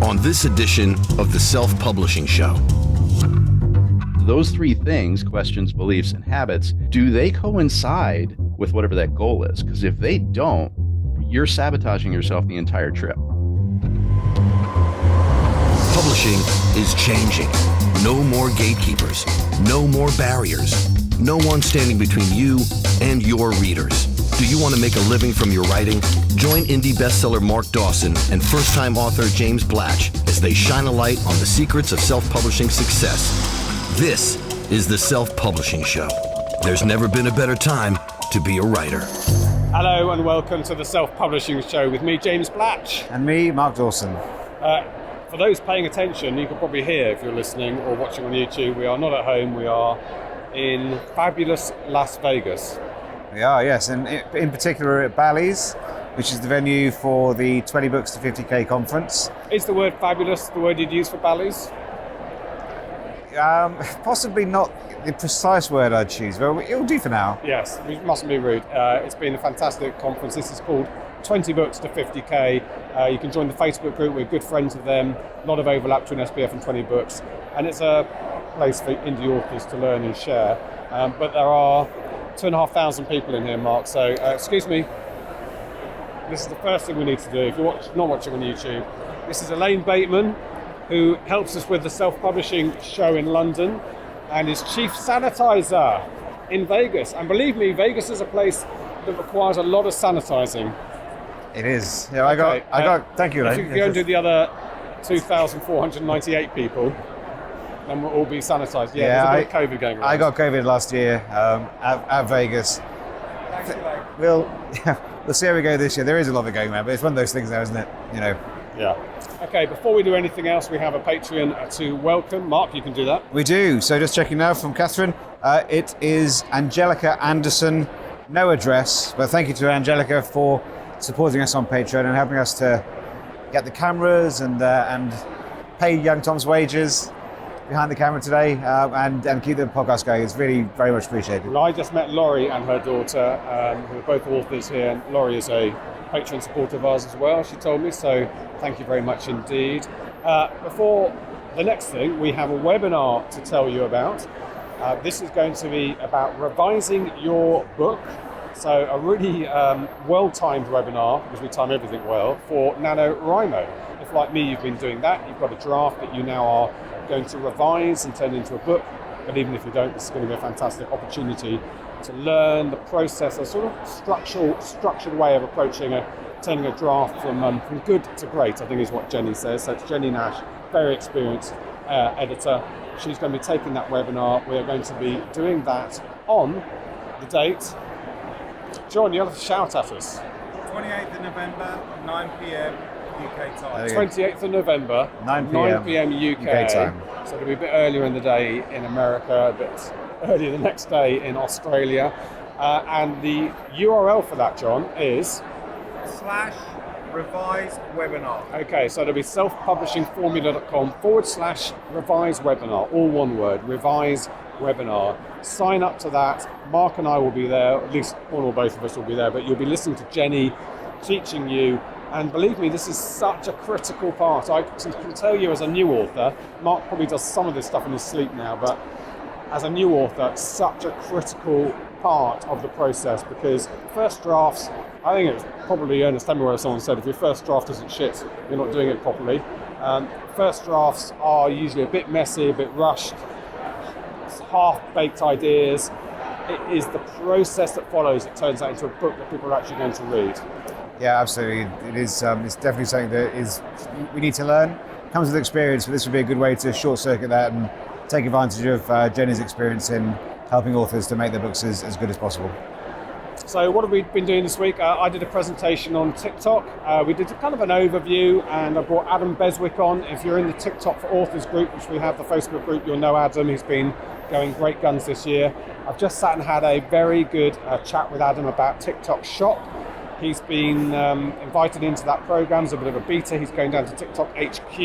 on this edition of the Self-Publishing Show. Those three things, questions, beliefs, and habits, do they coincide with whatever that goal is? Because if they don't, you're sabotaging yourself the entire trip. Publishing is changing. No more gatekeepers, no more barriers, no one standing between you and your readers. Do you want to make a living from your writing? Join indie bestseller Mark Dawson and first-time author James Blatch as they shine a light on the secrets of self-publishing success. This is the Self-Publishing Show. There's never been a better time to be a writer. Hello and welcome to the Self-Publishing Show with me, James Blatch. And me, Mark Dawson. For those paying attention, you can probably hear if you're listening or watching on YouTube, we are not at home, we are in fabulous Las Vegas. We are, yes, and in particular at Bally's, which is the venue for the 20 Books to 50K conference. Is the word fabulous the word you'd use for Bally's? Possibly not the precise word I'd choose, but it'll do for now. Yes, we mustn't be rude. It's been a fantastic conference. This is called 20 Books to 50K. You can join the Facebook group. We're good friends with them. A lot of overlap between SPF and 20 Books. And it's a place for indie authors to learn and share. But there are 2,500 people in here, Mark. So, excuse me. This is the first thing we need to do. If you're not watching on YouTube, this is Elaine Bateman, who helps us with the Self-Publishing Show in London and is chief sanitizer in Vegas. And believe me, Vegas is a place that requires a lot of sanitizing. It is. Yeah, I got. Thank you, Elaine. If you go and do the other 2,498 people, then we'll all be sanitized. Yeah, there's a bit of COVID going around. I got COVID last year at Vegas. Thanks, Elaine. We'll see how we go this year. There is a lot of it going around, but it's one of those things now, isn't it? You know. Yeah. Okay, before we do anything else, we have a Patreon to welcome. Mark, you can do that. We do. So just checking now from Catherine. It is Angelica Anderson. No address, but thank you to Angelica for supporting us on Patreon and helping us to get the cameras and pay young Tom's wages behind the camera today and keep the podcast going. It's really very much appreciated. Well, I just met Laurie and her daughter, who are both authors here, and Laurie is a Patreon supporter of ours as well, she told me, so thank you very much indeed. Before the next thing, we have a webinar to tell you about. This is going to be about revising your book. So a really well-timed webinar, because we time everything well, for NaNoWriMo. If like me, you've been doing that, you've got a draft that you now are going to revise and turn into a book. But even if you don't, this is going to be a fantastic opportunity to learn the process, a sort of structured way of approaching turning a draft from good to great, I think is what Jenny says. So it's Jenny Nash, very experienced editor. She's going to be taking that webinar. We are going to be doing that on the date. John, you have to shout at us. 28th of November, 9 p.m. UK time. 28th of November, 9 p.m. UK time. So it'll be a bit earlier in the day in America, a bit earlier the next day in Australia. And the URL for that, John, is /revise webinar. Okay, so it'll be selfpublishingformula.com/revise webinar, all one word, revise webinar. Sign up to that. Mark and I will be there, at least one or both of us will be there, but you'll be listening to Jenny teaching you. And believe me, this is such a critical part. I can tell you as a new author, Mark probably does some of this stuff in his sleep now, but as a new author, such a critical part of the process, because first drafts, I think it's probably Ernest Hemingway, someone said, if your first draft isn't shit, you're not doing it properly. First drafts are usually a bit messy, a bit rushed, half-baked ideas. It is the process that follows that turns out into a book that people are actually going to read. Yeah, absolutely. It is. It's definitely something that we need to learn. It comes with experience, but this would be a good way to short-circuit that and take advantage of Jenny's experience in helping authors to make their books as good as possible. So what have we been doing this week? I did a presentation on TikTok. We did kind of an overview, and I brought Adam Beswick on. If you're in the TikTok for Authors group, which we have, the Facebook group, you'll know Adam. He's been going great guns this year. I've just sat and had a very good chat with Adam about TikTok Shop. He's been invited into that program as a bit of a beta. He's going down to TikTok HQ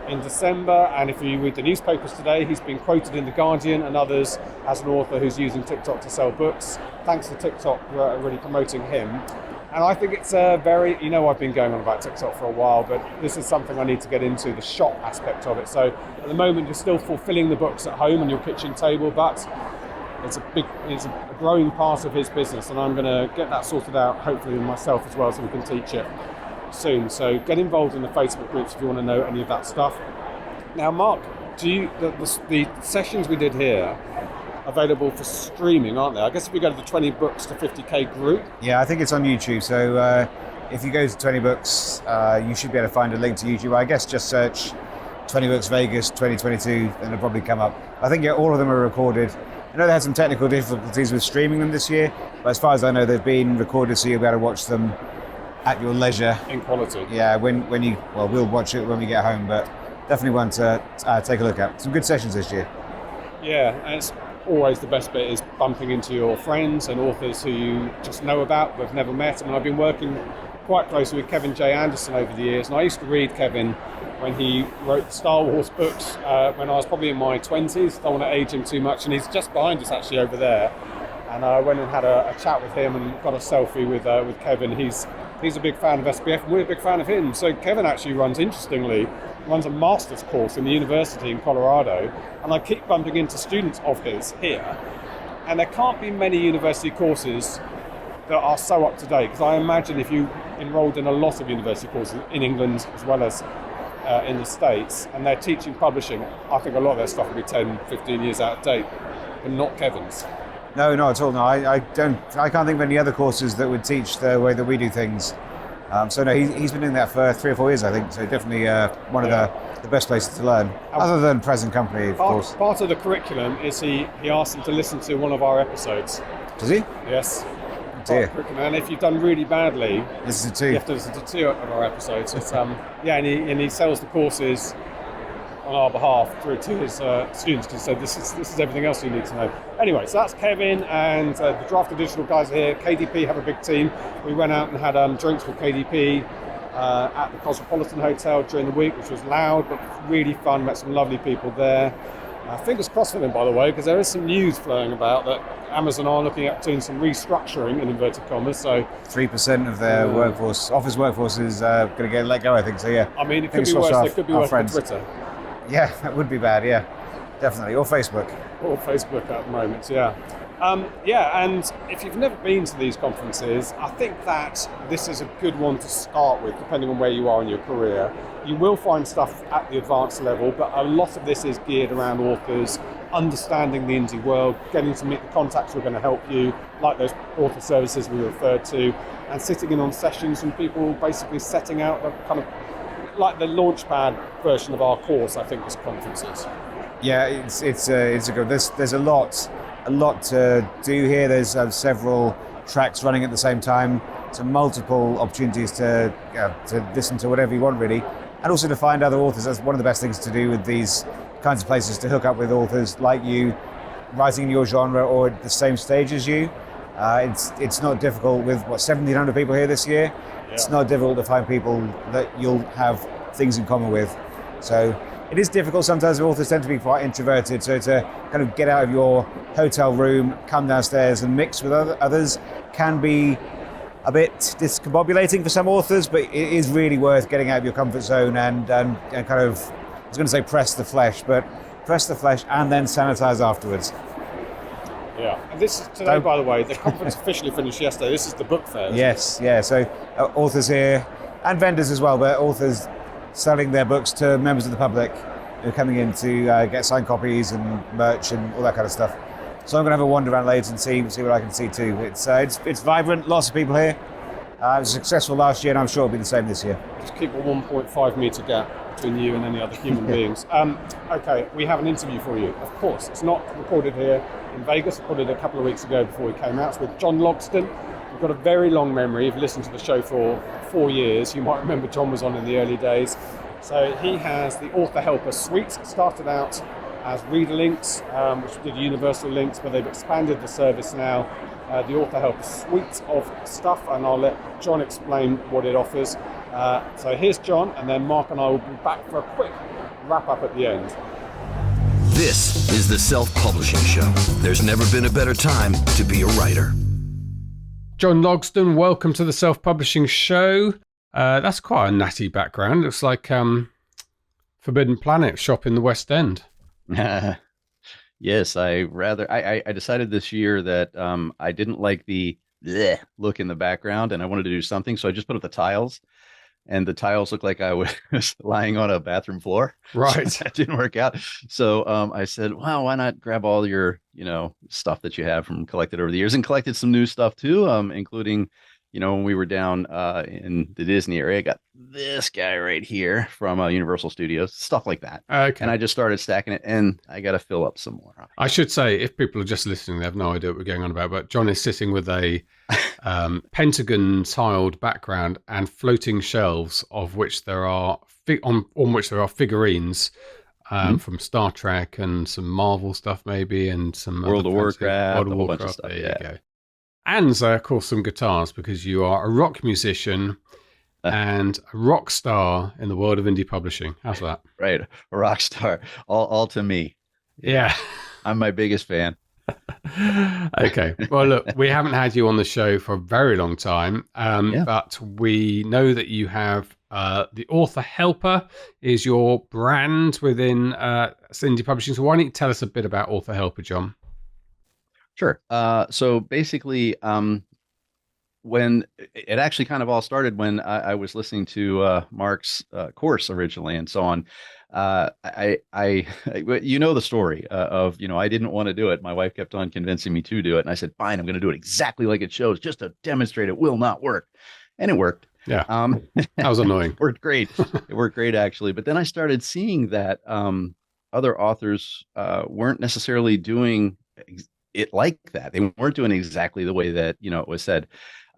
in December, and if you read the newspapers today, he's been quoted in The Guardian and others as an author who's using TikTok to sell books. Thanks to TikTok for really promoting him. And I think it's a very, I've been going on about TikTok for a while, but this is something I need to get into, the shop aspect of it. So at the moment, you're still fulfilling the books at home on your kitchen table, but it's a growing part of his business, and I'm going to get that sorted out, hopefully with myself as well, so we can teach it soon. So get involved in the Facebook groups if you want to know any of that stuff. Now, Mark, the sessions we did here, available for streaming, aren't they? I guess if you go to the 20 books to 50k group. Yeah, I think it's on YouTube. So if you go to 20 books, you should be able to find a link to YouTube. I guess just search 20 Books Vegas 2022 and it'll probably come up. I think all of them are recorded. I know they had some technical difficulties with streaming them this year, but as far as I know, they've been recorded, so you'll be able to watch them at your leisure. In quality. Yeah, we'll watch it when we get home, but definitely one to take a look at. Some good sessions this year. Yeah, and it's always the best bit is bumping into your friends and authors who you just know about but have never met. I mean, I've been working quite closely with Kevin J. Anderson over the years, and I used to read Kevin when he wrote the Star Wars books when I was probably in my 20s. Don't want to age him too much, and he's just behind us actually over there. And I went and had a chat with him and got a selfie with Kevin. He's a big fan of SPF, and we're a big fan of him. So Kevin actually runs a master's course in the university in Colorado, and I keep bumping into students of his here. And there can't be many university courses that are so up to date, because I imagine if you enrolled in a lot of university courses in England as well as in the States, and they're teaching publishing, I think a lot of their stuff will be 10, 15 years out of date, but not Kevin's. No, not at all. No, I can't think of any other courses that would teach the way that we do things. So no, he's been doing that for 3 or 4 years, I think. So definitely one of the best places to learn, other than Present Company, of course. Part of the curriculum is he asked them to listen to one of our episodes. Does he? Yes. Dear. And if you've done really badly, listen to 2. You have to listen to 2 of our episodes. It's, and he sells the courses on our behalf through to his students, because he said this is everything else you need to know. Anyway, so that's Kevin, and the Draft Digital guys are here. KDP have a big team. We went out and had drinks with KDP at the Cosmopolitan Hotel during the week, which was loud but really fun. Met some lovely people there. Fingers crossed for them, by the way, because there is some news flowing about that Amazon are looking at doing some restructuring in inverted commas. So 3% of their office workforce is going to get let go, I think. So yeah. I mean, it could be worse. It could be worse than Twitter. Yeah, that would be bad. Yeah, definitely. Or Facebook. Or Facebook at the moment. Yeah. And if you've never been to these conferences, I think that this is a good one to start with, depending on where you are in your career. You will find stuff at the advanced level, but a lot of this is geared around authors, understanding the indie world, getting to meet the contacts who are going to help you, like those author services we referred to, and sitting in on sessions and people basically setting out the kind of like the launchpad version of our course. I think this conference is. Yeah, it's a good. There's a lot to do here. There's several tracks running at the same time, so multiple opportunities to listen to whatever you want, really, and also to find other authors. That's one of the best things to do with these kinds of places, to hook up with authors like you, writing in your genre or at the same stage as you. It's not difficult with 1,700 people here this year. Yeah. It's not difficult to find people that you'll have things in common with. So it is difficult sometimes. Authors tend to be quite introverted, so to kind of get out of your hotel room, come downstairs and mix with others can be a bit discombobulating for some authors, but it is really worth getting out of your comfort zone and kind of, I was going to say press the flesh and then sanitize afterwards. Yeah, and this is today, by the way, the conference officially finished yesterday. This is the book fair. Yes, yeah, so authors here, and vendors as well, but authors selling their books to members of the public who are coming in to get signed copies and merch and all that kind of stuff. So I'm going to have a wander around later and see what I can see too. It's vibrant, lots of people here. It was successful last year, and I'm sure it'll be the same this year. Just keep a 1.5 metre gap between you and any other human beings. Okay, we have an interview for you. Of course, it's not recorded here in Vegas. Recorded a couple of weeks ago before we came out. It's with John Logsdon. We've got a very long memory. If you listened to the show for 4 years, you might remember John was on in the early days. So he has the Author Helper Suite. Started out as Reader Links, which did universal links, but they've expanded the service now. The Author Helper Suite of stuff, and I'll let John explain what it offers. So here's John, and then Mark and I will be back for a quick wrap up at the end. This is the Self-Publishing Show. There's never been a better time to be a writer. John Logsdon, welcome to the Self-Publishing Show. That's quite a natty background. Looks like Forbidden Planet shop in the West End. Yes, I decided this year that I didn't like the bleh look in the background, and I wanted to do something, so I just put up the tiles, and the tiles looked like I was lying on a bathroom floor. Right. So that didn't work out. So I said, well, why not grab all your, stuff that you have from collected over the years, and collected some new stuff too, including, when we were down in the Disney area, I got this guy right here from Universal Studios, stuff like that. Okay. And I just started stacking it, and I got to fill up some more. I should say, if people are just listening, they have no idea what we're going on about, but John is sitting with a pentagon tiled background and floating shelves, of which there are on which there are figurines from Star Trek and some Marvel stuff maybe, and some World of Warcraft, World of a whole bunch of Warcraft. stuff. There Yeah. you go. And of course some guitars, because you are a rock musician and a rock star in the world of indie publishing. How's that? Right, a rock star, all to me. Yeah. I'm my biggest fan. Okay. Well, look, we haven't had you on the show for a very long time, but we know that you have the Author Helper is your brand within indie publishing. So why don't you tell us a bit about Author Helper, John? Sure. So basically, when it actually kind of all started when I was listening to Mark's course originally and so on. You know the story of, I didn't want to do it. My wife kept on convincing me to do it. And I said, fine, I'm going to do it exactly like it shows, just to demonstrate it will not work. And it worked. Yeah. That was annoying. Worked great. It worked great, actually. But then I started seeing that other authors weren't necessarily doing it like that. They weren't doing exactly the way that, it was said.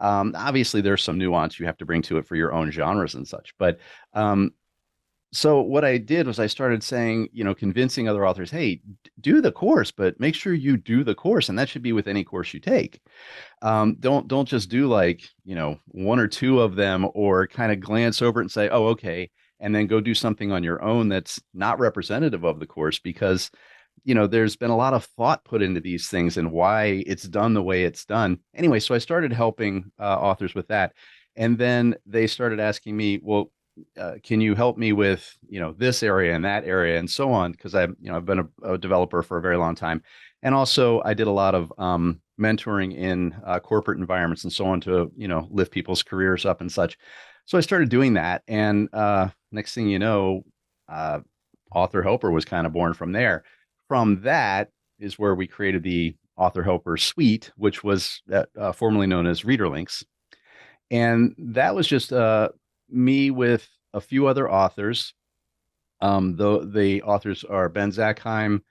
Obviously, there's some nuance you have to bring to it for your own genres and such. But so what I did was I started saying, convincing other authors, hey, do the course, but make sure you do the course. And that should be with any course you take. Don't just do like, one or two of them, or kind of glance over it and say, oh, okay, and then go do something on your own that's not representative of the course, because there's been a lot of thought put into these things and why it's done the way it's done. Anyway, so I started helping authors with that. And then they started asking me, well, can you help me with, this area and that area and so on? Because I've been a developer for a very long time. And also I did a lot of mentoring in corporate environments and so on to, lift people's careers up and such. So I started doing that. And next thing you know, Author Helper was kind of born from there. From that is where we created the Author Helper Suite, which was formerly known as Reader Links. And that was just me with a few other authors. The authors are Ben Zackheim,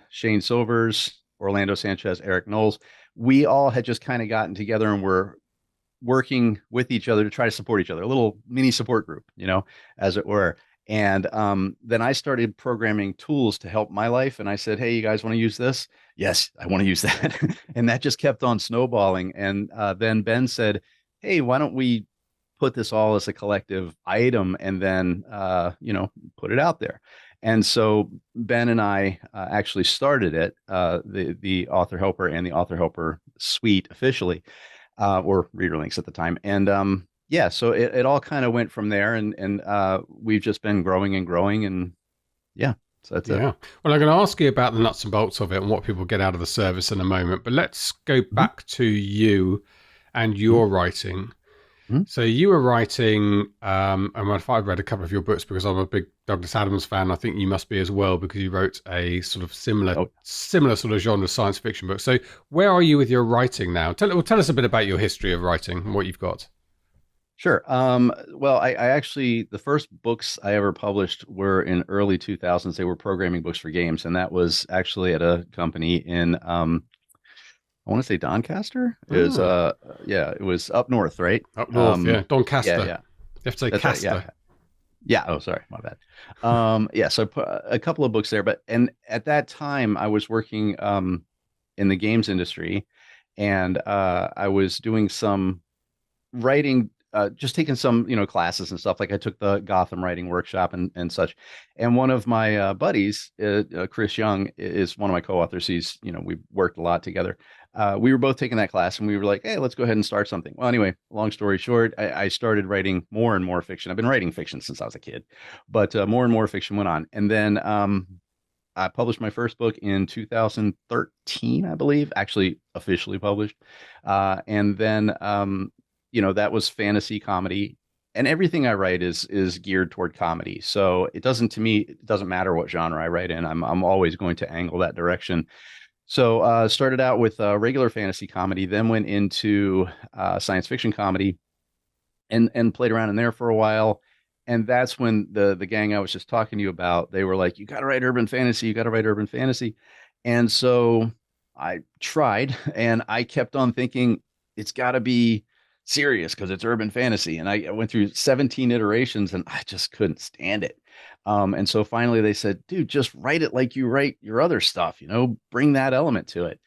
Shane Silvers, Orlando Sanchez, Eric Knowles. We all had just kind of gotten together and were working with each other to try to support each other, a little mini support group, as it were. And then I started programming tools to help my life. And I said, hey, you guys want to use this? Yes, I want to use that. And that just kept on snowballing. And then Ben said, hey, why don't we put this all as a collective item and then, put it out there. And so Ben and I actually started it, the Author Helper and the Author Helper Suite officially, or Reader Links at the time. And so it all kind of went from there, and we've just been growing and growing, and so that's it. Well, I'm going to ask you about the nuts and bolts of it and what people get out of the service in a moment, but let's go back to you and your writing. So you were writing, and I've read a couple of your books because I'm a big Douglas Adams fan. I think you must be as well, because you wrote a sort of similar sort of genre science fiction book. So where are you with your writing now? Tell us a bit about your history of writing and what you've got. Sure. Well, I actually, the first books I ever published were in early 2000s. They were programming books for games, and that was actually at a company in, I want to say Doncaster. It was, it was up north, right? Up north, Doncaster. Yeah. You have to say That's Caster. right, yeah. Oh, sorry, my bad. So I put a couple of books there, and at that time I was working in the games industry, and I was doing some writing, just taking some, classes and stuff. Like I took the Gotham writing workshop and such. And one of my buddies, Chris Young, is one of my co-authors. He's, we worked a lot together. we were both taking that class and we were like, hey, let's go ahead and start something. Well, anyway, long story short, I started writing more and more fiction. I've been writing fiction since I was a kid, but more and more fiction went on. And then I published my first book in 2013, I believe, actually officially published. And then, that was fantasy comedy. And everything I write is geared toward comedy. So it doesn't matter what genre I write in. I'm always going to angle that direction. So started out with regular fantasy comedy, then went into science fiction comedy, and played around in there for a while. And that's when the gang I was just talking to you about, they were like, "You got to write urban fantasy. You got to write urban fantasy." And so I tried, and I kept on thinking it's got to be serious because it's urban fantasy. And I went through 17 iterations, and I just couldn't stand it. And so finally they said, dude, just write it like you write your other stuff, bring that element to it.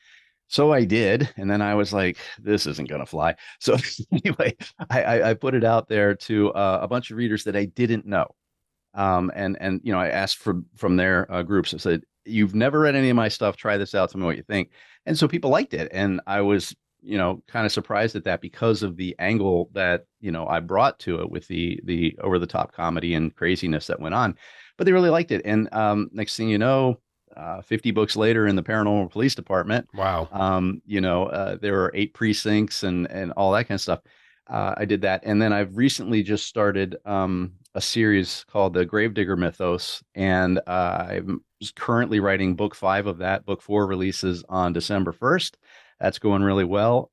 So I did. And then I was like, this isn't going to fly. So anyway, I put it out there to a bunch of readers that I didn't know. And I asked from their groups. I said, you've never read any of my stuff. Try this out. Tell me what you think. And so people liked it. And I was, kind of surprised at that because of the angle that, I brought to it with the over the top comedy and craziness that went on, but they really liked it. And next thing you know, 50 books later in the paranormal police department. Wow. There were 8 precincts and all that kind of stuff. I did that. And then I've recently just started a series called the Gravedigger Mythos. And I'm currently writing book 5 of that. Book 4 releases on December 1st. That's going really well.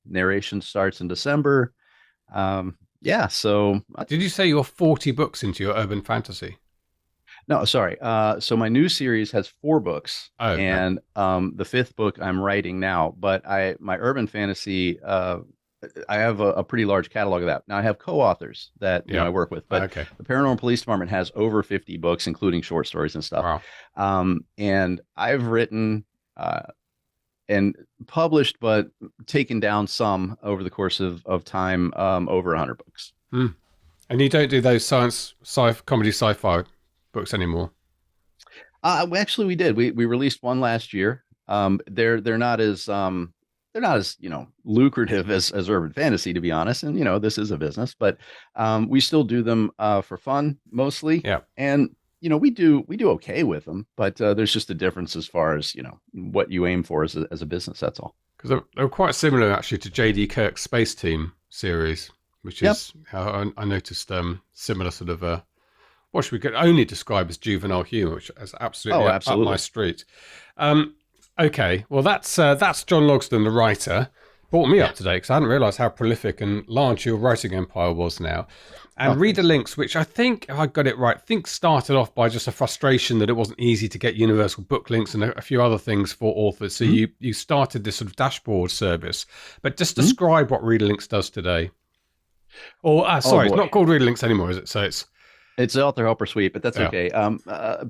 Narration starts in December. So did you say you're 40 books into your urban fantasy? No, sorry. So my new series has 4 books, okay. And the 5th book I'm writing now. But my urban fantasy, I have a pretty large catalog of that. Now I have co-authors that I work with, but the Paranormal Police Department has over 50 books, including short stories and stuff. Wow. And I've written and published, but taken down some over the course of time, over 100 books. And you don't do those comedy sci-fi books anymore? Actually, we did. We released one last year. They're not as lucrative as urban fantasy, to be honest. And this is a business, but we still do them for fun mostly. Yeah. And we do okay with them, but there's just a difference as far as what you aim for as a business. That's all. Because they were quite similar actually to J.D. Kirk's Space Team series, which is how I noticed similar sort of what we could only describe as juvenile humor, which is absolutely up my street. Okay, well that's John Logsdon, the writer. Brought me up to date because I hadn't realised how prolific and large your writing empire was now. And Reader Links, which I think, if I got it right, started off by just a frustration that it wasn't easy to get universal book links and a few other things for authors. So you started this sort of dashboard service. But just describe what Reader Links does today. Or, it's not called Reader Links anymore, is it? So it's the Author Helper Suite, but that's okay.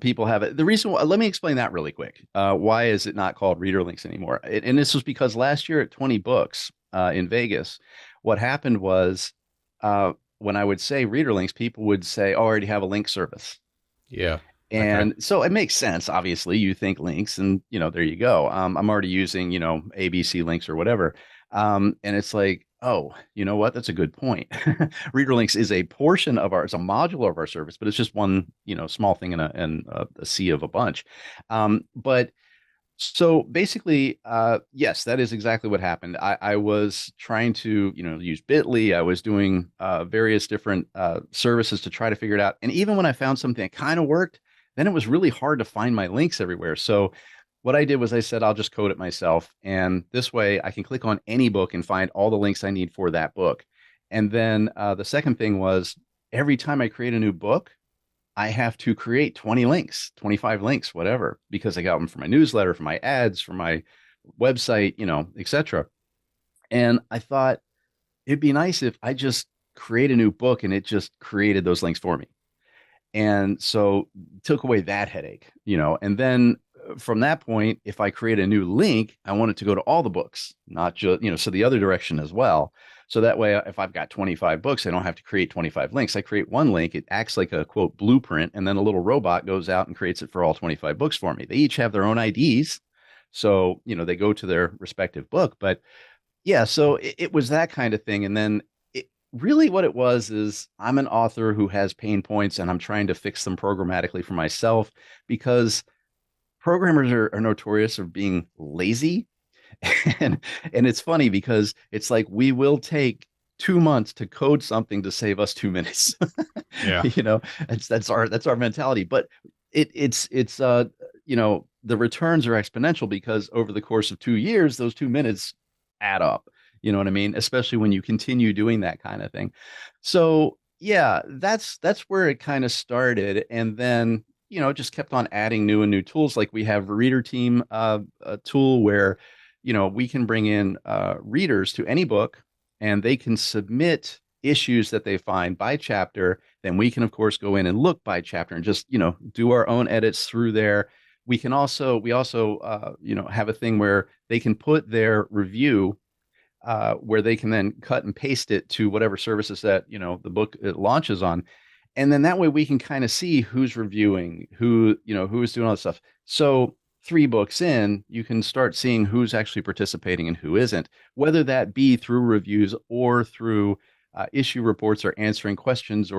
People have it. The reason let me explain that really quick. Why is it not called Reader Links anymore? And this was because last year at 20 Books in Vegas, what happened was when I would say Reader Links, people would say, "Oh, I already have a link service." Yeah. And so it makes sense. Obviously, you think links, and there you go. I'm already using ABC links or whatever, and it's like, oh, you know what? That's a good point. Reader Links is a portion of it's a module of our service, but it's just one, small thing in a sea of a bunch. But so basically, yes, that is exactly what happened. I was trying to, use Bitly. I was doing various different services to try to figure it out. And even when I found something that kind of worked, then it was really hard to find my links everywhere. So what I did was I said, I'll just code it myself. And this way I can click on any book and find all the links I need for that book. And then the second thing was every time I create a new book, I have to create 20 links, 25 links, whatever, because I got them for my newsletter, for my ads, for my website, etc. And I thought it'd be nice if I just create a new book and it just created those links for me. And so took away that headache, and then from that point, if I create a new link, I want it to go to all the books, not just, so the other direction as well. So that way, if I've got 25 books, I don't have to create 25 links. I create one link. It acts like a quote blueprint. And then a little robot goes out and creates it for all 25 books for me. They each have their own IDs. So, they go to their respective book. But yeah, so it was that kind of thing. And then really what it was is I'm an author who has pain points and I'm trying to fix them programmatically for myself because programmers are notorious for being lazy. and and it's funny because it's like we will take 2 months to code something to save us 2 minutes. Yeah. That's our mentality. But it's the returns are exponential because over the course of 2 years, those 2 minutes add up. You know what I mean? Especially when you continue doing that kind of thing. So yeah, that's where it kind of started. And then, just kept on adding new and new tools. Like we have Reader Team, a tool where, we can bring in readers to any book and they can submit issues that they find by chapter. Then we can, of course, go in and look by chapter and just, do our own edits through there. We also have a thing where they can put their review where they can then cut and paste it to whatever services that the book it launches on, and then that way we can kind of see who's reviewing, who's doing all this stuff. So 3 books in, you can start seeing who's actually participating and who isn't, whether that be through reviews or through issue reports or answering questions.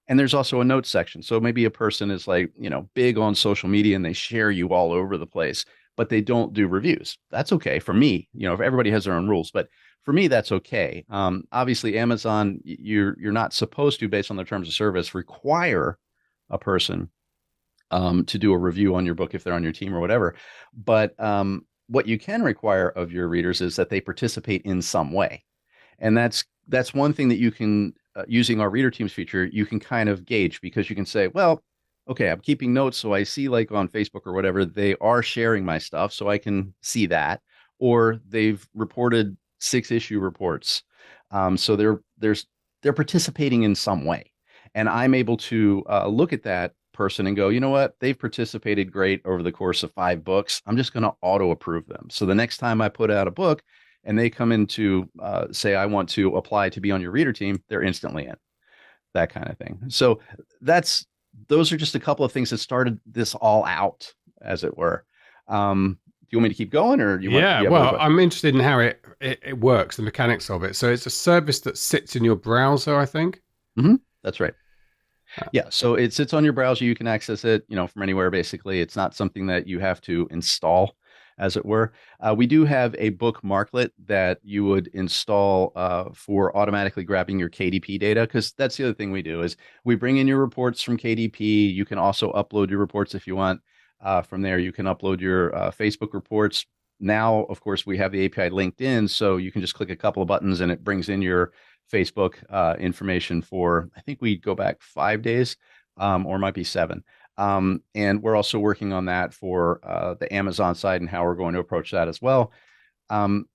And there's also a notes section. So maybe a person is like big on social media and they share you all over the place, but they don't do reviews. That's okay for me. Everybody has their own rules, but for me, that's okay. Obviously, Amazon, you're not supposed to, based on their terms of service, require a person to do a review on your book if they're on your team or whatever. But what you can require of your readers is that they participate in some way, and that's one thing that you can, using our Reader Teams feature, you can kind of gauge, because you can say, well, okay, I'm keeping notes, so I see like on Facebook or whatever they are sharing my stuff, so I can see that, or they've reported 6 issue reports. So they're participating in some way. And I'm able to look at that person and go, you know what? They've participated great over the course of 5 books. I'm just going to auto approve them. So the next time I put out a book and they come in to say, I want to apply to be on your reader team, they're instantly in, that kind of thing. So those are just a couple of things that started this all out, as it were. Do you want me to keep going, or I'm interested in how it works, the mechanics of it. So it's a service that sits in your browser, I think. Mm-hmm. That's right. Yeah, so it sits on your browser. You can access it, from anywhere. Basically, it's not something that you have to install, as it were. We do have a book marklet that you would install for automatically grabbing your KDP data, because that's the other thing we do is we bring in your reports from KDP. You can also upload your reports if you want. From there, you can upload your Facebook reports. Now, of course, we have the API linked in, so you can just click a couple of buttons and it brings in your Facebook information for, I think we go back 5 days, or it might be 7. And we're also working on that for the Amazon side and how we're going to approach that as well.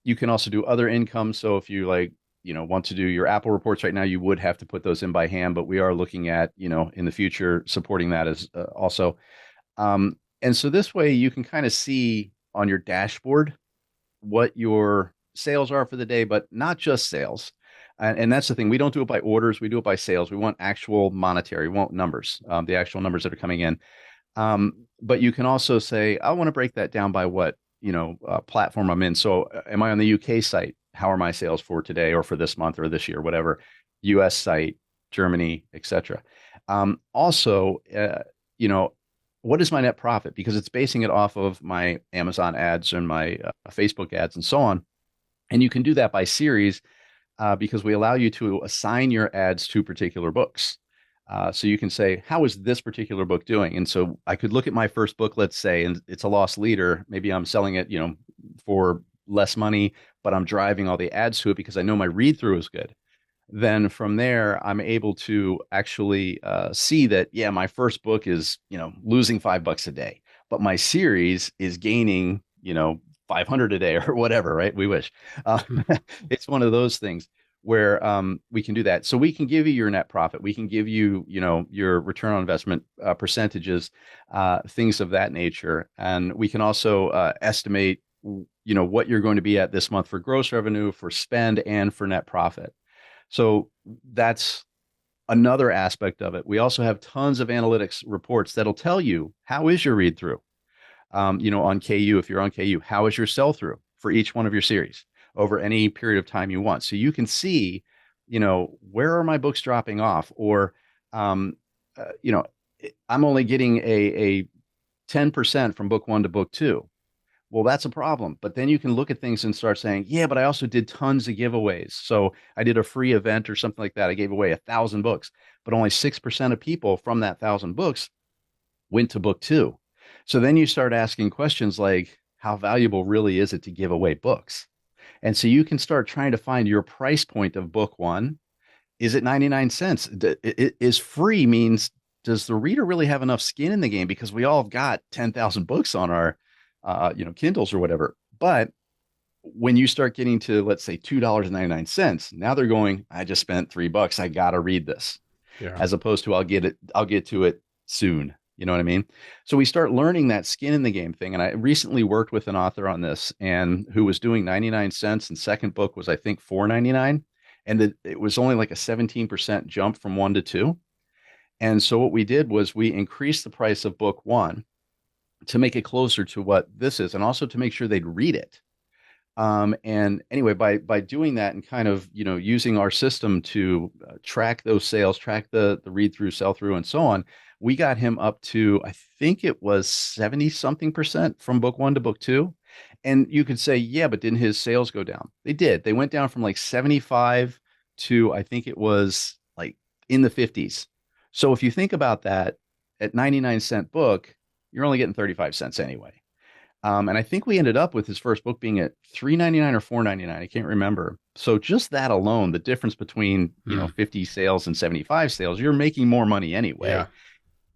You can also do other income. So if you want to do your Apple reports right now, you would have to put those in by hand, but we are looking at, in the future, supporting that as also. And so this way you can kind of see on your dashboard what your sales are for the day, but not just sales. And that's the thing. We don't do it by orders. We do it by sales. We want actual monetary. We want numbers, the actual numbers that are coming in. But you can also say, I want to break that down by what, platform I'm in. So am I on the UK site? How are my sales for today or for this month or this year, whatever, US site, Germany, etc. Also, what is my net profit? Because it's basing it off of my Amazon ads and my Facebook ads and so on. And you can do that by series because we allow you to assign your ads to particular books. So you can say, how is this particular book doing? And so I could look at my first book, let's say, and it's a lost leader. Maybe I'm selling it, for less money, but I'm driving all the ads to it because I know my read through is good. Then from there, I'm able to actually see that, yeah, my first book is, losing $5 a day, but my series is gaining, 500 a day or whatever, right? We wish. It's one of those things where we can do that. So we can give you your net profit. We can give you, your return on investment percentages, things of that nature. And we can also estimate, what you're going to be at this month for gross revenue, for spend, and for net profit. So that's another aspect of it. We also have tons of analytics reports that'll tell you, how is your read through? On KU, if you're on KU, how is your sell through for each one of your series over any period of time you want? So you can see, where are my books dropping off, or, I'm only getting a 10% from book 1 to book 2. Well, that's a problem. But then you can look at things and start saying, yeah, but I also did tons of giveaways. So I did a free event or something like that. I gave away 1,000 books, but only 6% of people from that 1,000 books went to book 2. So then you start asking questions like, how valuable really is it to give away books? And so you can start trying to find your price point of book 1. Is it 99 cents? Is free means, does the reader really have enough skin in the game? Because we all have got 10,000 books on our Kindles or whatever. But when you start getting to, let's say, $2.99, now they're going, I just spent $3. I got to read this. Yeah. As opposed to I'll get to it soon. You know what I mean? So we start learning that skin in the game thing. And I recently worked with an author on this, and who was doing 99 cents, and second book was, I think, $4.99. And it was only like a 17% jump from 1 to 2. And so what we did was we increased the price of book 1 to make it closer to what this is, and also to make sure they'd read it. And anyway, by doing that and kind of, using our system to track those sales, track the read through, sell through, and so on, we got him up to, I think it was 70 something percent from book 1 to book 2. And you could say, yeah, but didn't his sales go down? They did. They went down from like 75 to, I think it was like in the 50s. So if you think about that, at 99-cent book, you're only getting 35 cents anyway. And I think we ended up with his first book being at $3.99 or $4.99. I can't remember. So just that alone, the difference between 50 sales and 75 sales, you're making more money anyway. Yeah.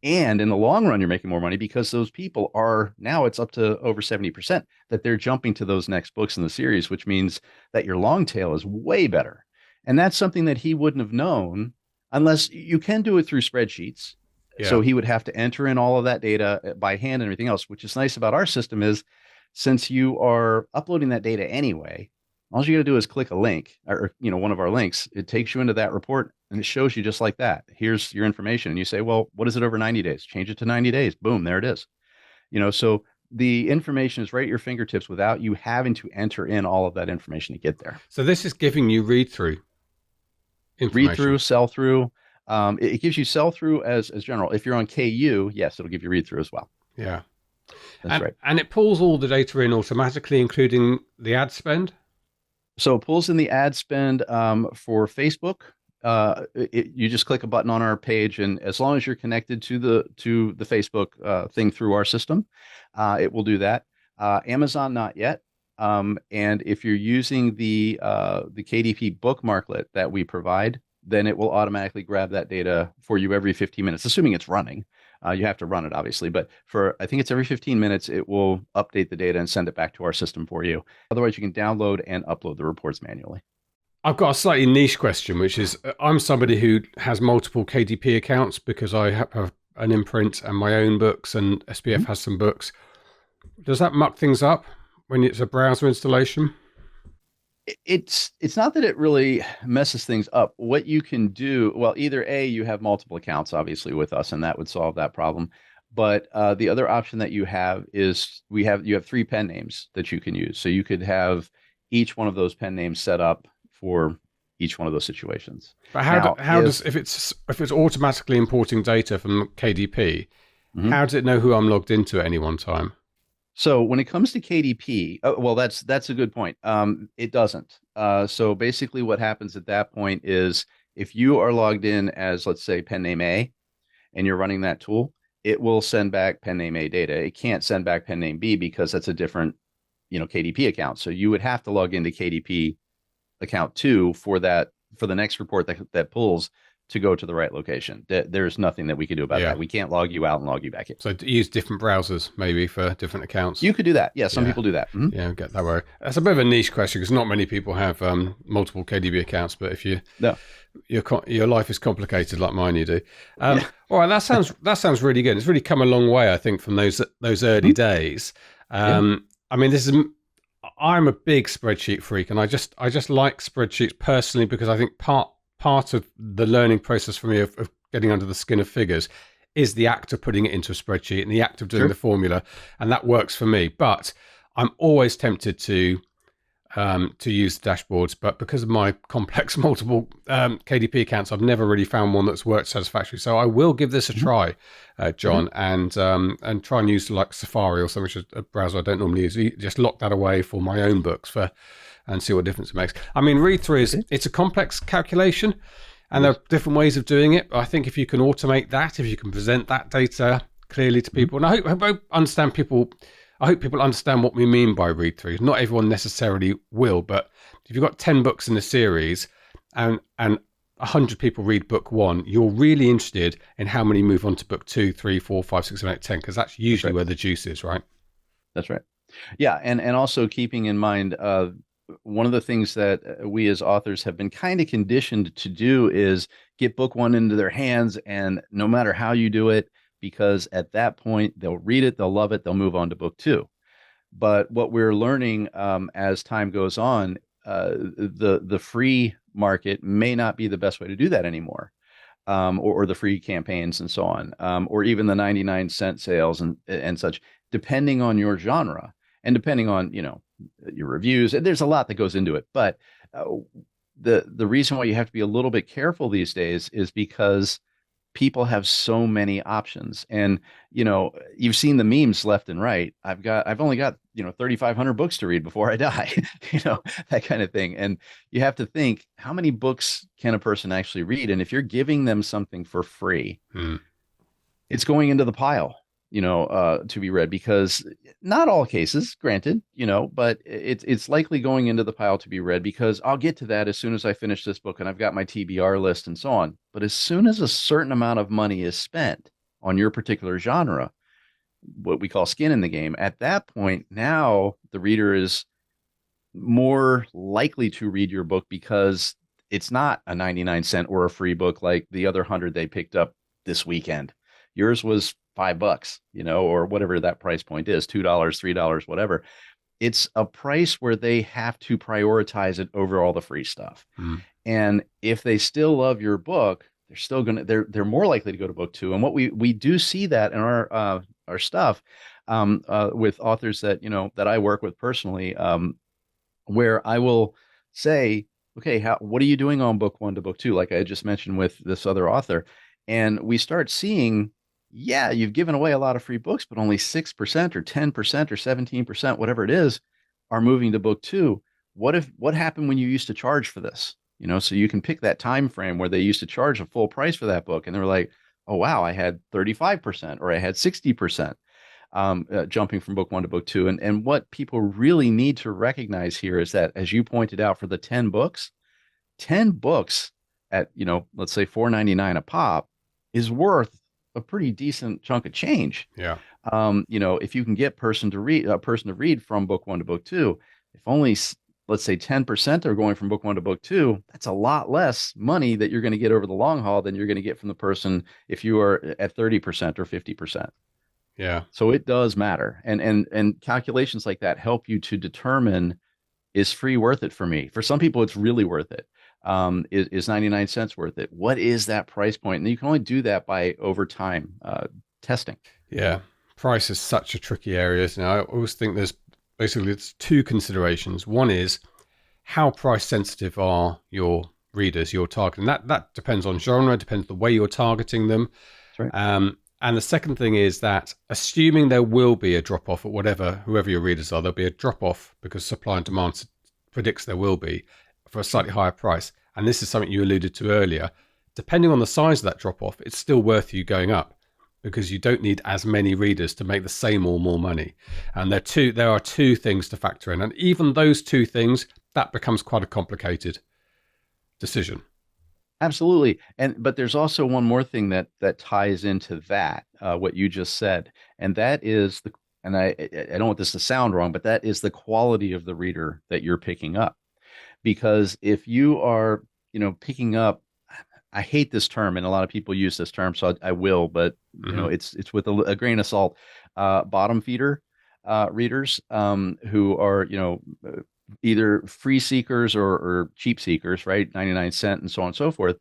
And in the long run, you're making more money because those people are, now it's up to over 70% that they're jumping to those next books in the series, which means that your long tail is way better. And that's something that he wouldn't have known unless you can do it through spreadsheets. Yeah. So he would have to enter in all of that data by hand and everything else, which is nice about our system is, since you are uploading that data anyway, all you got to do is click a link or, one of our links. It takes you into that report and it shows you just like that. Here's your information. And you say, well, what is it over 90 days? Change it to 90 days. Boom, there it is. So the information is right at your fingertips without you having to enter in all of that information to get there. So this is giving you read through information. Read through, sell through. It gives you sell through as general. If you're on KU, yes, it'll give you read through as well. Yeah. That's right. And it pulls all the data in automatically, including the ad spend? So it pulls in the ad spend for Facebook. You just click a button on our page, and as long as you're connected to the Facebook thing through our system, it will do that. Amazon, not yet. And if you're using the KDP bookmarklet that we provide, then it will automatically grab that data for you every 15 minutes, assuming it's running. You have to run it, obviously, but I think it's every 15 minutes, it will update the data and send it back to our system for you. Otherwise, you can download and upload the reports manually. I've got a slightly niche question, which is, I'm somebody who has multiple KDP accounts because I have an imprint and my own books, and SPF has some books. Does that muck things up when it's a browser installation? It's not that it really messes things up. What you can do, well, either A, you have multiple accounts, obviously, with us, and that would solve that problem. But the other option that you have is you have 3 pen names that you can use. So you could have each one of those pen names set up for each one of those situations. But if it's automatically importing data from KDP, how does it know who I'm logged into at any one time? So when it comes to KDP, well, that's a good point. It doesn't. So basically what happens at that point is, if you are logged in as, let's say, pen name A, and you're running that tool, it will send back pen name A data. It can't send back pen name B because that's a different, KDP account. So you would have to log into KDP account 2 for the next report that pulls to go to the right location. There's nothing that we can do about that. We can't log you out and log you back in. So use different browsers maybe for different accounts. You could do that. Yeah, some people do that. Mm-hmm. Yeah, get that way. That's a bit of a niche question because not many people have multiple KDB accounts. But if your life is complicated like mine, you do. All right, that sounds really good. It's really come a long way, I think, from those early days. I mean, I'm a big spreadsheet freak, and I just like spreadsheets personally because I think part of the learning process for me of getting under the skin of figures is the act of putting it into a spreadsheet and the act of doing the formula, and that works for me. But I'm always tempted to use dashboards, but because of my complex multiple KDP accounts, I've never really found one that's worked satisfactorily. So I will give this a try, John, and try and use like Safari or something, which is a browser I don't normally use. Just lock that away for my own books and see what difference it makes. I mean, read through it's a complex calculation, and there are different ways of doing it. I think if you can automate that, if you can present that data clearly to people, and I hope people understand what we mean by read through. Not everyone necessarily will, but if you've got 10 books in a series and 100 people read book 1, you're really interested in how many move on to book 2, 3, 4, 5, 6, 7, 8, 10, because that's usually where the juice is, right? That's right. Yeah, and also keeping in mind, one of the things that we as authors have been kind of conditioned to do is get book 1 into their hands, and no matter how you do it, because at that point they'll read it, they'll love it, they'll move on to book 2. But what we're learning as time goes on, the free market may not be the best way to do that anymore, or the free campaigns and so on, or even the 99-cent sales and such, depending on your genre and depending on your reviews. There's a lot that goes into it, but the reason why you have to be a little bit careful these days is because people have so many options, and you've seen the memes left and right. I've only got 3,500 books to read before I die, that kind of thing. And you have to think, how many books can a person actually read? And if you're giving them something for free, it's going into the pile, to be read, because not all cases, granted, but it's likely going into the pile to be read, because I'll get to that as soon as I finish this book and I've got my TBR list and so on. But as soon as a certain amount of money is spent on your particular genre, what we call skin in the game, at that point, now the reader is more likely to read your book, because it's not a 99-cent or a free book like the other 100 they picked up this weekend. Yours was $5, or whatever that price point is, $2, $3, whatever. It's a price where they have to prioritize it over all the free stuff. And if they still love your book, they're more likely to go to book 2. And what we do see that in our stuff with authors that I work with personally, where I will say, okay, what are you doing on book 1 to book 2? Like I just mentioned with this other author, and we start seeing, yeah, you've given away a lot of free books, but only 6% or 10% or 17%, whatever it is, are moving to book 2. What happened when you used to charge for this? So you can pick that time frame where they used to charge a full price for that book, and they were like, oh wow, I had 35% or I had 60% jumping from book 1 to book 2. And what people really need to recognize here is that, as you pointed out, for the 10 books at let's say $4.99 a pop is worth a pretty decent chunk of change. Yeah. If you can get a person to read from book 1 to book 2, if only, let's say 10% are going from book 1 to book 2, that's a lot less money that you're going to get over the long haul than you're going to get from the person if you are at 30% or 50%. Yeah. So it does matter. And calculations like that help you to determine, is free worth it for me? For some people, it's really worth it. Is 99 cents worth it? What is that price point? And you can only do that by over time testing. Yeah. Price is such a tricky area. Now, I always think it's 2 considerations. One is, how price sensitive are your readers, your targeting? That depends on genre, depends the way you're targeting them. That's right. And the second thing is that, assuming there will be a drop off at whoever your readers are, there'll be a drop off because supply and demand predicts there will be, for a slightly higher price. And this is something you alluded to earlier. Depending on the size of that drop off, it's still worth you going up, because you don't need as many readers to make the same or more money. And there are 2 things to factor in. And even those 2 things, that becomes quite a complicated decision. Absolutely. But there's also one more thing that ties into that, what you just said. And that is and I don't want this to sound wrong, but that is the quality of the reader that you're picking up. Because if you are, picking up, I hate this term, and a lot of people use this term, so I will, but it's with a grain of salt. Bottom feeder readers who are, either free seekers or cheap seekers, right? 99 cent and so on and so forth.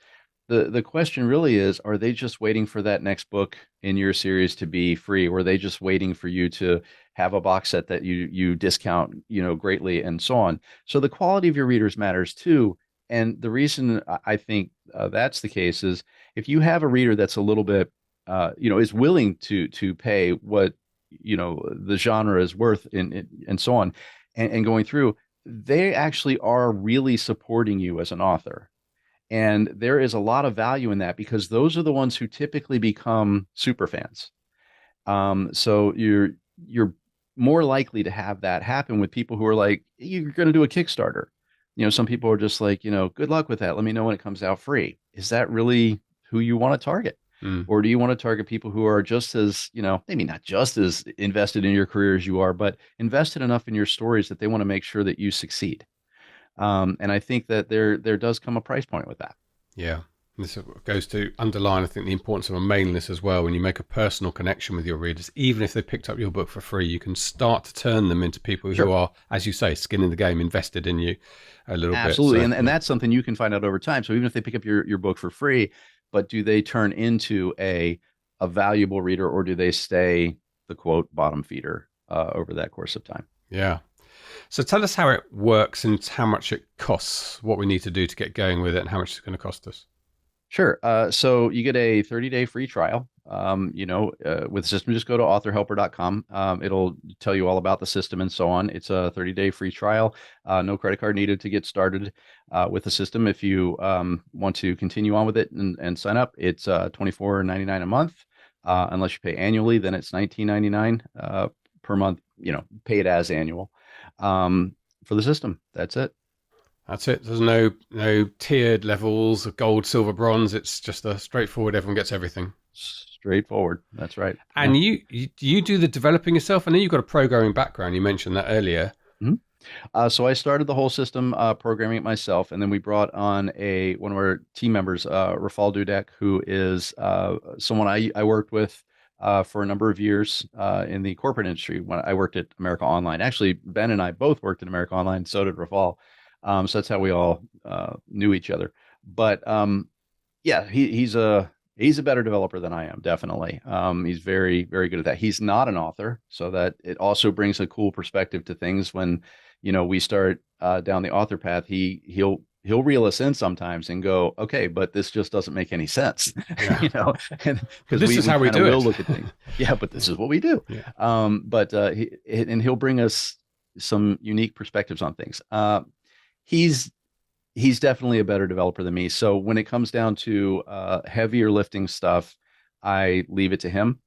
the question really is, are they just waiting for that next book in your series to be free, or are they just waiting for you to have a box set that you discount, greatly, and so on? So the quality of your readers matters too. And the reason I think that's the case is if you have a reader that's a little bit, is willing to pay what the genre is worth, and so on, and going through, they actually are really supporting you as an author. And there is a lot of value in that because those are the ones who typically become super fans. So you're more likely to have that happen with people who are like, you're going to do a Kickstarter. Some people are just like, good luck with that. Let me know when it comes out free. Is that really who you want to target? Or do you want to target people who are just as, maybe not just as invested in your career as you are, but invested enough in your stories that they want to make sure that you succeed? And I think that there does come a price point with that. Yeah. This goes to underline, I think, the importance of a mailing list as well. When you make a personal connection with your readers, even if they picked up your book for free, you can start to turn them into people who are, as you say, skin in the game, invested in you a little bit. Absolutely. And that's something you can find out over time. So even if they pick up your book for free, but do they turn into a valuable reader, or do they stay the quote bottom feeder over that course of time? Yeah. So tell us how it works and how much it costs, what we need to do to get going with it, and how much it's going to cost us. Sure. So you get a 30-day free trial. With the system, just go to authorhelper.com. It'll tell you all about the system and so on. It's a 30-day free trial. No credit card needed to get started with the system. If you want to continue on with it and sign up, it's $24.99 a month. Unless you pay annually, then it's $19.99 per month. Pay it as annual for the system. That's it. That's it. There's no tiered levels of gold, silver, bronze. It's just a straightforward. Everyone gets everything. Straightforward. That's right. And you do the developing yourself. I know you've got a programming background. You mentioned that earlier. Mm-hmm. So I started the whole system programming it myself, and then we brought on one of our team members, Rafal Dudek, who is someone I worked with for a number of years in the corporate industry when I worked at America Online. Actually, Ben and I both worked at America Online. So did Rafal. So that's how we all knew each other. But he's a better developer than I am, definitely. He's very, very good at that. He's not an author, so that it also brings a cool perspective to things when we start down the author path. He'll reel us in sometimes and go, okay, but this just doesn't make any sense. Yeah. Because this is how we do it. Look at things. Yeah, but this is what we do. Yeah. He'll bring us some unique perspectives on things. He's definitely a better developer than me. So when it comes down to heavier lifting stuff, I leave it to him.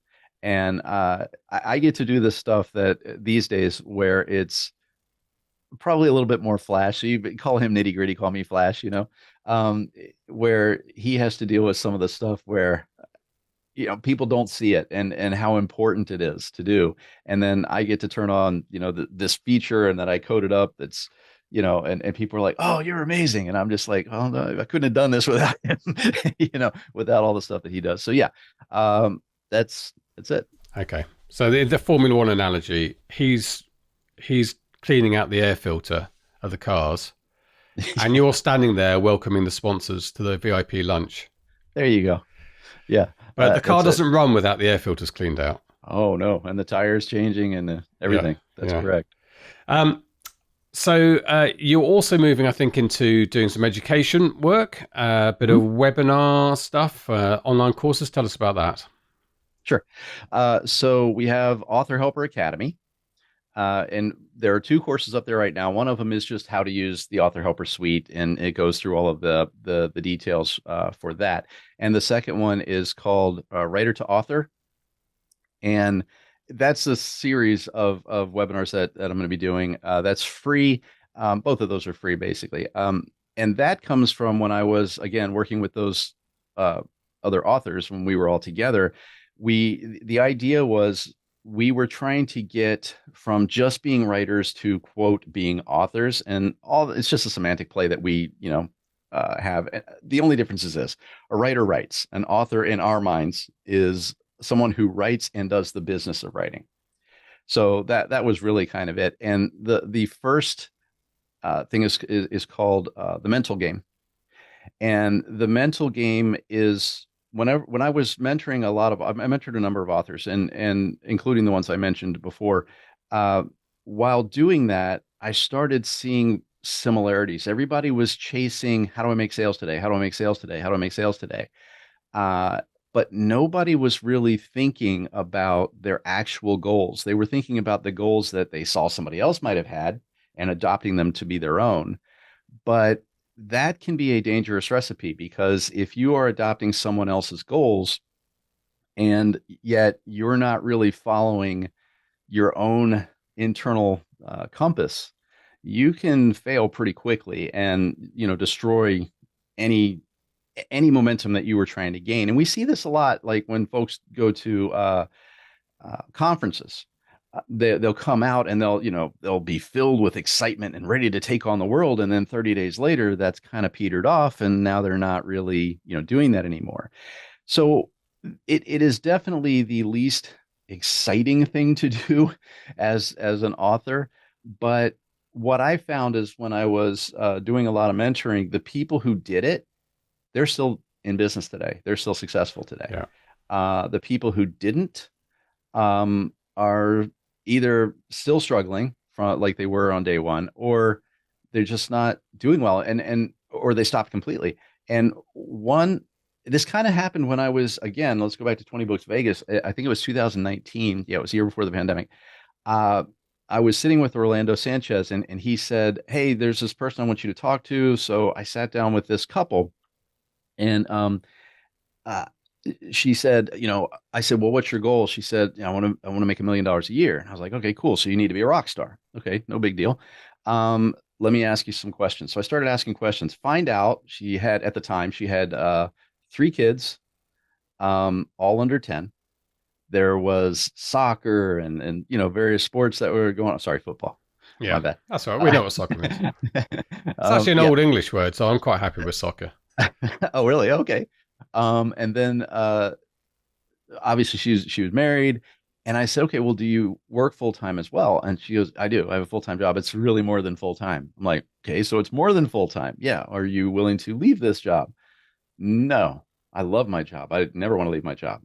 And I get to do this stuff that these days where it's probably a little bit more flashy, but call him nitty gritty, call me Flash, where he has to deal with some of the stuff where people don't see it and how important it is to do. And then I get to turn on, this feature, and then I code it up. That's, and people are like, oh, you're amazing. And I'm just like, oh, no, I couldn't have done this without him, without all the stuff that he does. So yeah, that's it. Okay. So the Formula One analogy, he's cleaning out the air filter of the cars and you're standing there welcoming the sponsors to the VIP lunch. There you go. Yeah. But the car doesn't run without the air filters cleaned out. Oh no. And the tires changing and everything. Yeah. That's correct. So you're also moving, I think, into doing some education work, a bit of webinar stuff, online courses. Tell us about that. Sure. So we have Author Helper Academy, and there are 2 courses up there right now. One of them is just how to use the Author Helper suite, and it goes through all of the details for that. And the second one is called Writer to Author, and that's a series of webinars that I'm going to be doing. That's free. Both of those are free, basically. And that comes from when I was, again, working with those other authors when we were all together. The idea was we were trying to get from just being writers to, quote, being authors. And it's just a semantic play that we, have. The only difference is this: a writer writes. An author in our minds is someone who writes and does the business of writing. So that was really kind of it. And the first thing is called the mental game. And the mental game is when I was mentoring I mentored a number of authors and including the ones I mentioned before. Uh, while doing that, I started seeing similarities. Everybody was chasing, how do I make sales today? How do I make sales today? How do I make sales today? Uh, but nobody was really thinking about their actual goals. They were thinking about the goals that they saw somebody else might have had and adopting them to be their own. But that can be a dangerous recipe because if you are adopting someone else's goals and yet you're not really following your own internal compass, you can fail pretty quickly and destroy any any momentum that you were trying to gain. And we see this a lot, like when folks go to conferences. They'll come out and they'll be filled with excitement and ready to take on the world, and then 30 days later that's kind of petered off, and now they're not really doing that anymore. So it is definitely the least exciting thing to do as an author. But what I found is when I was doing a lot of mentoring, the people who did it, they're still in business today. They're still successful today. Yeah. The people who didn't are either still struggling from like they were on day one, or they're just not doing well, and or they stopped completely. And this kind of happened when I was, again, let's go back to 20 Books Vegas. I think it was 2019. Yeah, it was the year before the pandemic. Uh, I was sitting with Orlando Sanchez, and he said, "Hey, there's this person I want you to talk to." So I sat down with this couple, and uh, she said, I said, "Well, what's your goal?" She said, I want to make $1 million a year. And I was like, "Okay, cool. So you need to be a rock star." Okay, no big deal. Let me ask you some questions. So I started asking questions. Find out at the time, she had 3 kids, all under 10. There was soccer and various sports that were going on. Sorry, football. Yeah, my bad. That's all right. We know what soccer means. It's actually an Yeah. old English word, so I'm quite happy with soccer. Oh, really? Okay. And then obviously she was married, and I said, "Okay, well, do you work full time as well?" And she goes, "I do. I have a full time job. It's really more than full time." I'm like, "Okay, so it's more than full time. Yeah. Are you willing to leave this job?" "No, I love my job. I never want to leave my job."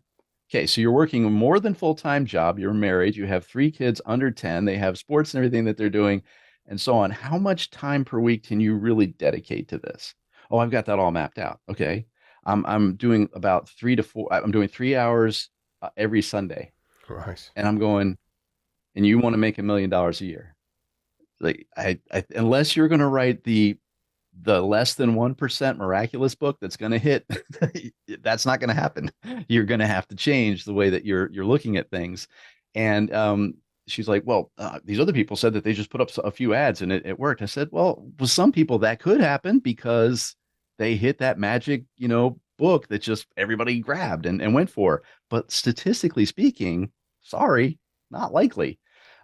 "Okay, so you're working a more than full time job. You're married. You have 3 kids under 10. They have sports and everything that they're doing, and so on. How much time per week can you really dedicate to this?" "Oh, I've got that all mapped out." "Okay, I'm doing about 3 to 4. I'm doing 3 hours every Sunday." Right. And I'm going, "And you want to make $1 million a year?" Like unless you're going to write the less than 1% miraculous book that's going to hit, that's not going to happen. You're going to have to change the way that you're looking at things. And she's like, "Well, these other people said that they just put up a few ads and it worked." I said, "Well, with some people that could happen because they hit that magic, book that just everybody grabbed and went for. But statistically speaking, sorry, not likely."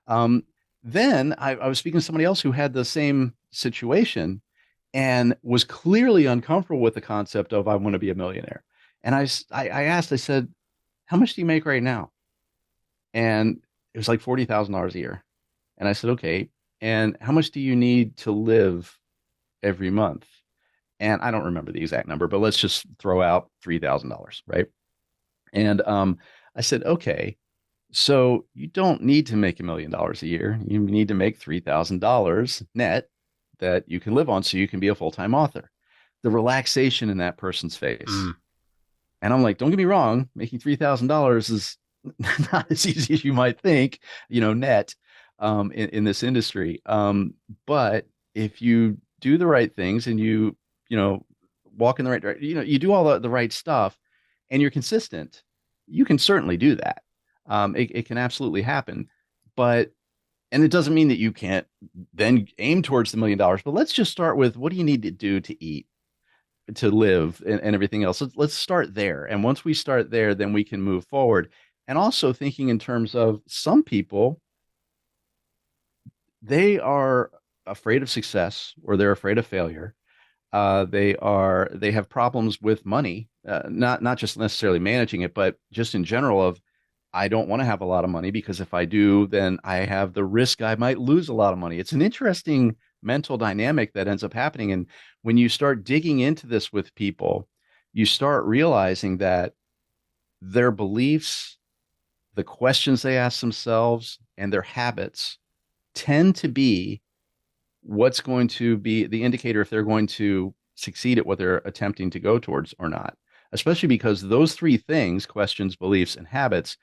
Um, then I was speaking to somebody else who had the same situation and was clearly uncomfortable with the concept of, "I want to be a millionaire." And I asked, I said, "How much do you make right now?" And it was like $40,000 a year. And I said, "Okay. And how much do you need to live every month?" And I don't remember the exact number, but let's just throw out $3,000, right? And I said, "Okay, so you don't need to make $1 million a year. You need to make $3,000 net that you can live on so you can be a full-time author." The relaxation in that person's face. Mm. And I'm like, don't get me wrong, making $3,000 is not as easy as you might think, net in this industry. But if you do the right things and you walk in the right direction, you do all the right stuff and you're consistent, you can certainly do that. It can absolutely happen. And it doesn't mean that you can't then aim towards the $1 million, but let's just start with, what do you need to do to eat, to live, and everything else. Let's start there. And once we start there, then we can move forward. And also thinking in terms of some people, they are afraid of success or they're afraid of failure. They have problems with money, not just necessarily managing it, but just in general of, I don't want to have a lot of money because if I do, then I have the risk I might lose a lot of money. It's an interesting mental dynamic that ends up happening. And when you start digging into this with people, you start realizing that their beliefs, the questions they ask themselves, and their habits tend to be what's going to be the indicator if they're going to succeed at what they're attempting to go towards or not. Especially because those three things, questions, beliefs, and habits,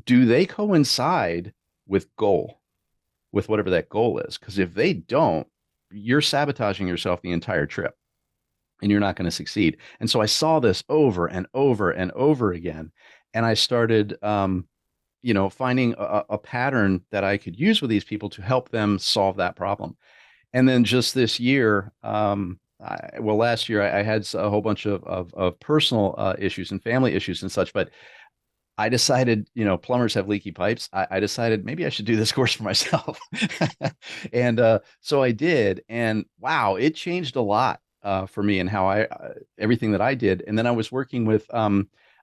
do they coincide with goal, with whatever that goal is? Because if they don't, you're sabotaging yourself the entire trip and you're not going to succeed. And so I saw this over and over and over again. And I started, finding a pattern that I could use with these people to help them solve that problem. And then just this year, last year I had a whole bunch of personal issues and family issues and such, but I decided, plumbers have leaky pipes. I decided maybe I should do this course for myself. And so I did. And wow, it changed a lot for me and how everything that I did. And then I was working with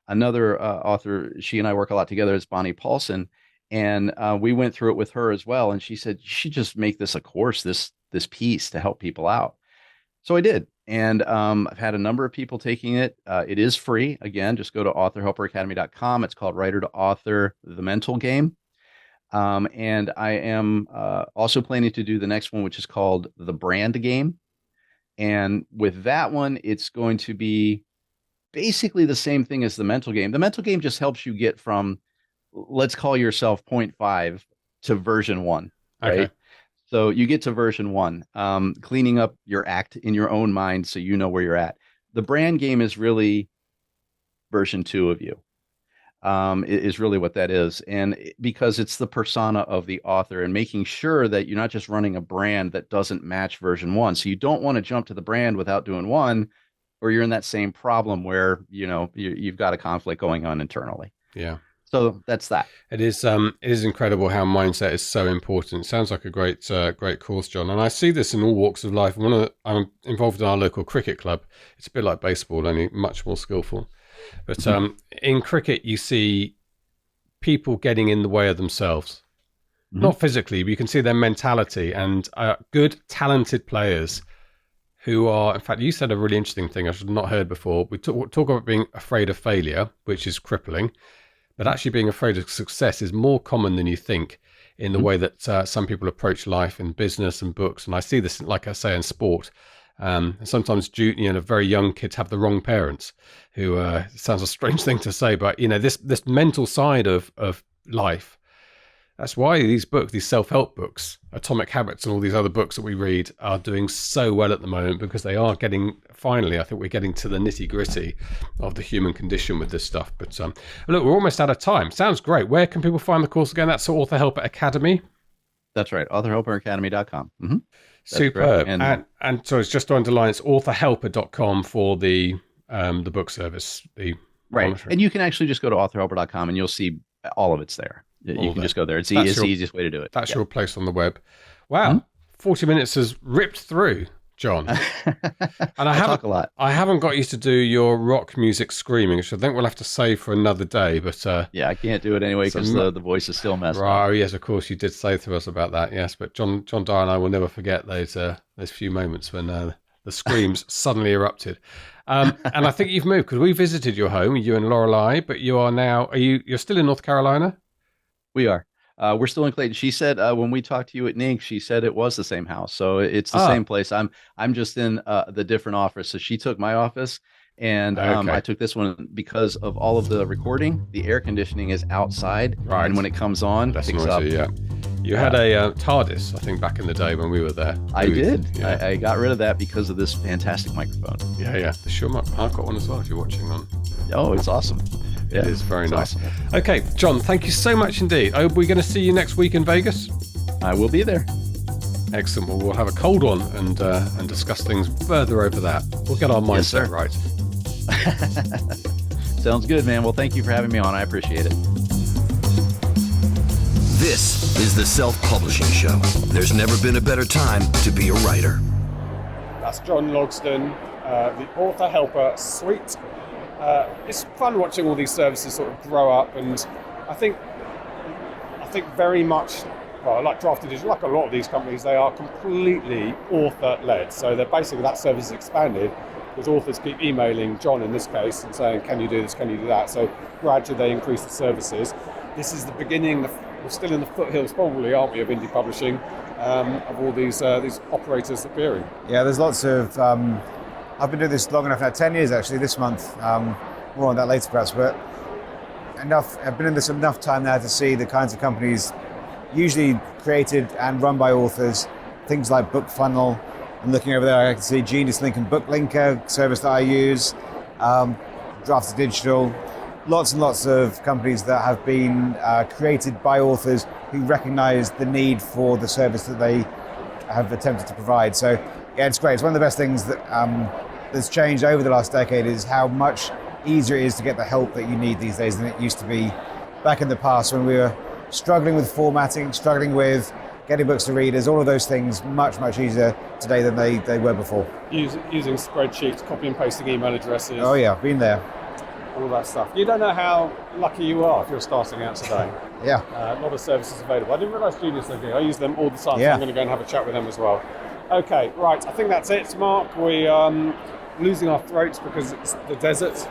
another author. She and I work a lot together. It's Bonnie Paulson. And we went through it with her as well. And she said, you should just make this a course, this piece to help people out. So I did. And I've had a number of people taking it. It is free. Again, just go to authorhelperacademy.com. It's called Writer to Author, The Mental Game. And I am also planning to do the next one, which is called The Brand Game. And with that one, it's going to be basically the same thing as the mental game. The mental game just helps you get from, let's call yourself 0.5 to version 1, right? Okay. So you get to version 1, cleaning up your act in your own mind so you know where you're at. The brand game is really version 2 of you, is really what that is. And because it's the persona of the author and making sure that you're not just running a brand that doesn't match version 1. So you don't want to jump to the brand without doing 1, or you're in that same problem where, you've got a conflict going on internally. Yeah. So that's that. It is incredible how mindset is so important. It sounds like a great course, John. And I see this in all walks of life. I'm involved in our local cricket club. It's a bit like baseball, only much more skillful. But in cricket, you see people getting in the way of themselves. Mm-hmm. Not physically, but you can see their mentality, and good, talented players who are, in fact, you said a really interesting thing I should have not heard before. We talk about being afraid of failure, which is crippling. But actually being afraid of success is more common than you think in the way that some people approach life in business and books. And I see this, like I say, in sport. Sometimes very young kids have the wrong parents, who sounds a strange thing to say, but this mental side of life. That's why these books, these self-help books, Atomic Habits and all these other books that we read are doing so well at the moment, because they are finally, I think we're getting to the nitty-gritty of the human condition with this stuff. But look, we're almost out of time. Sounds great. Where can people find the course again? That's Author Helper Academy. That's right. authorhelperacademy.com. Mm-hmm. Superb. And so it's just to underline, it's authorhelper.com for the book service. Right. monitoring. And you can actually just go to authorhelper.com and you'll see all of it's there. You can just go there. It's the easiest way to do it. That's your place on the web. Wow. Mm-hmm. 40 minutes has ripped through, John. And I talk a lot. I haven't got you to do your rock music screaming, which I think we'll have to save for another day. But yeah, I can't do it anyway because the voice is still messed up. Oh, yes, of course. You did say to us about that. Yes. But John Dyer and I will never forget those few moments when the screams suddenly erupted. And I think you've moved, because we visited your home, you and Lorelei, but you are now, you're still in North Carolina? We are. We're still in Clayton. She said when we talked to you at NINC, she said it was the same house. So it's the same place. I'm just in the different office. So she took my office, and I took this one because of all of the recording. The air conditioning is outside, right? And when it comes on, that's picks noisy, up. Yeah. You had a TARDIS, I think, back in the day when we were there. I did. Yeah. I got rid of that because of this fantastic microphone. Yeah. The Shure mic. I've got one as well if you're watching on. Oh, it's awesome. It is very nice. Awesome. Okay, John, thank you so much indeed. Are we going to see you next week in Vegas? I will be there. Excellent. Well, we'll have a cold one and discuss things further over that. We'll get our mindset right. Sounds good, man. Well, thank you for having me on. I appreciate it. This is the Self-Publishing Show. There's never been a better time to be a writer. That's John Logsdon, the Author Helper Suite. It's fun watching all these services sort of grow up, and I think very much well, like Drafted Digital, like a lot of these companies, they are completely author-led. So they're basically, that service is expanded because authors keep emailing John in this case and saying, can you do this, can you do that? So gradually they increase the services. This is the beginning, we're still in the foothills probably, aren't we, of indie publishing, of all these operators appearing. Yeah, there's lots of, I've been doing this long enough now, 10 years actually this month, more on that later perhaps, but I've been in this enough time now to see the kinds of companies usually created and run by authors, things like BookFunnel. I'm looking over there, I can see Genius Link and BookLinker, service that I use, Drafted Digital, lots and lots of companies that have been created by authors who recognize the need for the service that they have attempted to provide. So yeah, it's great. It's one of the best things that that's changed over the last decade is how much easier it is to get the help that you need these days than it used to be back in the past when we were struggling with formatting, struggling with getting books to readers, all of those things much, much easier today than they were before. Using spreadsheets, copy and pasting email addresses. Oh yeah, been there. All that stuff. You don't know how lucky you are if you're starting out today. Yeah. A lot of services available. I didn't realise Genius Link. I use them all the time, Yeah. so I'm going to go and have a chat with them as well. Okay, right. I think that's it, Mark. We losing our throats because it's the desert. It's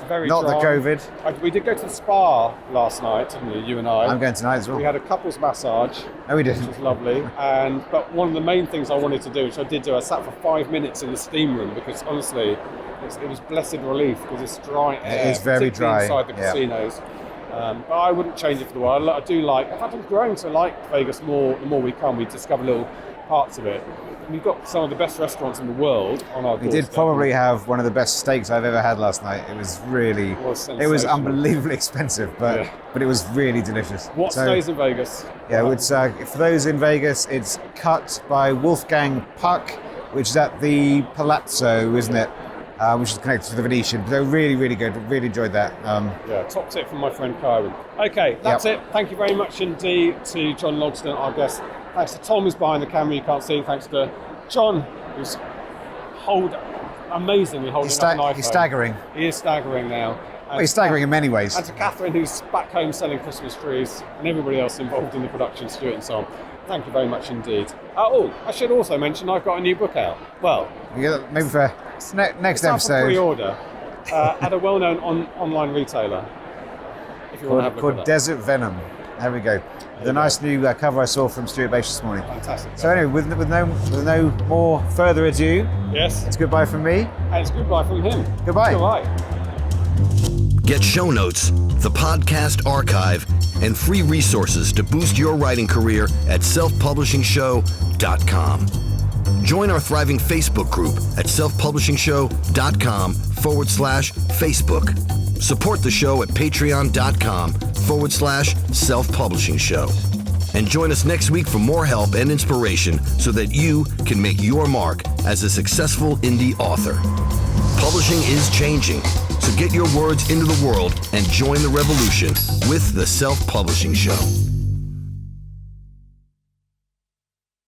very Not dry. the COVID. We did go to the spa last night, didn't we, you and I? I'm going tonight as well. We had a couples massage. No, we Which didn't. was lovely. But one of the main things I wanted to do, which I did do, I sat for 5 minutes in the steam room because honestly, it was blessed relief because it's dry air. It is very particularly dry. inside the casinos. But I wouldn't change it for the world. I do like. In fact, I'm growing to like Vegas more. The more we come, we discover little parts of it. And we've got some of the best restaurants in the world on our We doorstep. did probably have one of the best steaks I've ever had last night. It was really, it was sensational. unbelievably expensive, but it was really delicious. What stays in Vegas? Yeah, it's, for those in Vegas, it's cut by Wolfgang Puck, which is at the Palazzo, isn't it? Which is connected to the Venetian. They're really, really good. Really enjoyed that. Yeah, top tip from my friend Kyron. Okay, that's it. Thank you very much indeed to John Logsdon, our guest. Thanks to Tom, who's behind the camera, you can't see. Thanks to John, who's amazingly holding up an iPhone. He's staggering. He is staggering now. Well, he's staggering in many ways. And to Catherine, who's back home selling Christmas trees, and everybody else involved in the production, Stuart and so on. Thank you very much indeed. I should also mention I've got a new book out. Well, maybe for next it's out episode. for pre-order at a well-known online retailer. If you want to have a look called at that. Desert Venom. There we go. The nice new cover I saw from Stuart Bache this morning. Fantastic. So anyway, with no more further ado, yes, it's goodbye from me. And it's goodbye from him. Goodbye. Goodbye. Get show notes, the podcast archive, and free resources to boost your writing career at selfpublishingshow.com. Join our thriving Facebook group at selfpublishingshow.com/Facebook. Support the show at patreon.com/selfpublishingshow. And join us next week for more help and inspiration so that you can make your mark as a successful indie author. Publishing is changing, so get your words into the world and join the revolution with the Self-Publishing Show.